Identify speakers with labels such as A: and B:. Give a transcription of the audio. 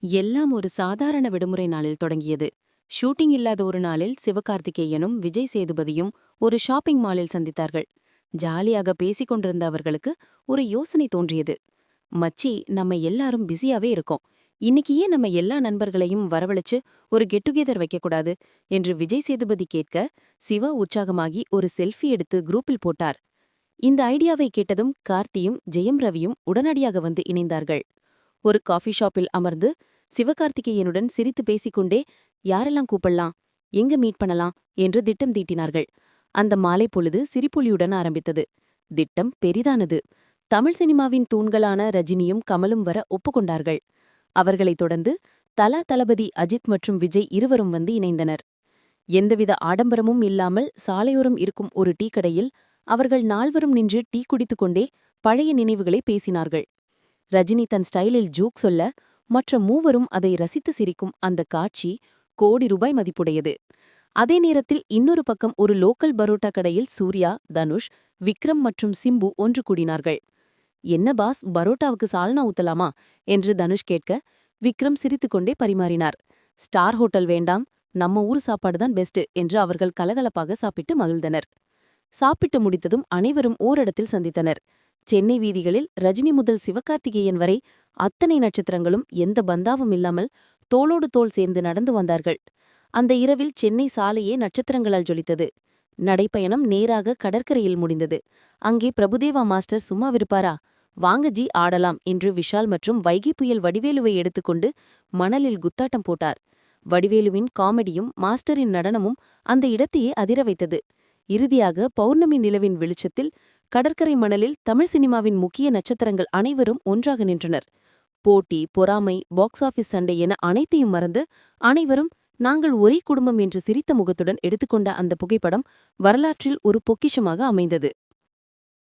A: எல்லாம் ஒரு சாதாரண விடுமுறை நாளில் தொடங்கியது. ஷூட்டிங் இல்லாத ஒரு நாளில் சிவகார்த்திகேயனும் விஜய் சேதுபதியும் ஒரு ஷாப்பிங் மாலில் சந்தித்தார்கள். ஜாலியாக பேசிக் கொண்டிருந்த அவர்களுக்கு ஒரு யோசனை தோன்றியது. மச்சி, நம்ம எல்லாரும் பிஸியாவே இருக்கோம். இன்னைக்கு ஏன் நம்ம எல்லா நண்பர்களையும் வரவழைச்சு ஒரு கெட் டுகெதர் வைக்கக்கூடாது என்று விஜய் சேதுபதி கேட்க, சிவா உற்சாகமாகி ஒரு செல்ஃபி எடுத்து குரூப்பில் போட்டார். இந்த ஐடியாவை கேட்டதும் கார்த்தியும் ஜெயம் ரவியும் உடனடியாக வந்து இணைந்தார்கள். ஒரு காஃபி ஷாப்பில் அமர்ந்து சிவகார்த்திகேயனுடன் சிரித்து பேசிக்கொண்டே யாரெல்லாம் கூப்பிடலாம், எங்க மீட் பண்ணலாம் என்று திட்டம் தீட்டினார்கள். அந்த மாலை பொழுது சிரிப்பொலியுடன் ஆரம்பித்தது. திட்டம் பெரிதானது. தமிழ் சினிமாவின் தூண்களான ரஜினியும் கமலும் வர ஒப்புக்கொண்டார்கள். அவர்களைத் தொடர்ந்து தலா தளபதி அஜித் மற்றும் விஜய் இருவரும் வந்து இணைந்தனர். எந்தவித ஆடம்பரமும் இல்லாமல் சாலையோரம் இருக்கும் ஒரு டீ கடையில் அவர்கள் நால்வரும் நின்று டீ குடித்துக்கொண்டே பழைய நினைவுகளை பேசினார்கள். ரஜினி தன் ஸ்டைலில் ஜோக் சொல்ல, மற்ற மூவரும் அதை ரசித்து சிரிக்கும் அந்த காட்சி கோடி ரூபாய் மதிப்புடையது. அதே நேரத்தில் இன்னொரு பக்கம் ஒரு லோக்கல் பரோட்டா கடையில் சூர்யா, தனுஷ், விக்ரம் மற்றும் சிம்பு ஒன்று கூடினார்கள். என்ன பாஸ், பரோட்டாவுக்கு சால்னா ஊத்தலாமா என்று தனுஷ் கேட்க, விக்ரம் சிரித்துக்கொண்டே பரிமாறினார். ஸ்டார் ஹோட்டல் வேண்டாம், நம்ம ஊர் சாப்பாடுதான் பெஸ்ட் என்று அவர்கள் கலகலப்பாக சாப்பிட்டு மகிழ்ந்தனர். சாப்பிட்டு முடித்ததும் அனைவரும் ஓரிடத்தில் சந்தித்தனர். சென்னை வீதிகளில் ரஜினி முதல் சிவகார்த்திகேயன் வரை அத்தனை நட்சத்திரங்களும் எந்த பந்தாவும் இல்லாமல் தோளோடு தோள் சேர்ந்து நடந்து வந்தார்கள். அந்த இரவில் சென்னை சாலையே நட்சத்திரங்களால் ஜொலித்தது. நடைப்பயணம் நேராக கடற்கரையில் முடிந்தது. அங்கே பிரபுதேவா மாஸ்டர் சும்மாவிருப்பாரா? வாங்க ஜி, ஆடலாம் என்று விஷால் மற்றும் வைகை புயல் வடிவேலுவை எடுத்துக்கொண்டு மணலில் குத்தாட்டம் போட்டார். வடிவேலுவின் காமெடியும் மாஸ்டரின் நடனமும் அந்த இடத்தையே அதிர வைத்தது. இறுதியாக பௌர்ணமி நிலவின் வெளிச்சத்தில் கடற்கரை மணலில் தமிழ் சினிமாவின் முக்கிய நட்சத்திரங்கள் அனைவரும் ஒன்றாக நின்றனர். போட்டி, பொறாமை, பாக்ஸ் ஆபீஸ் சண்டை என அனைத்தையும் மறந்து அனைவரும் நாங்கள் ஒரே குடும்பம் என்று சிரித்த முகத்துடன் எடுத்துக்கொண்ட அந்த புகைப்படம் வரலாற்றில் ஒரு பொக்கிஷமாக அமைந்தது.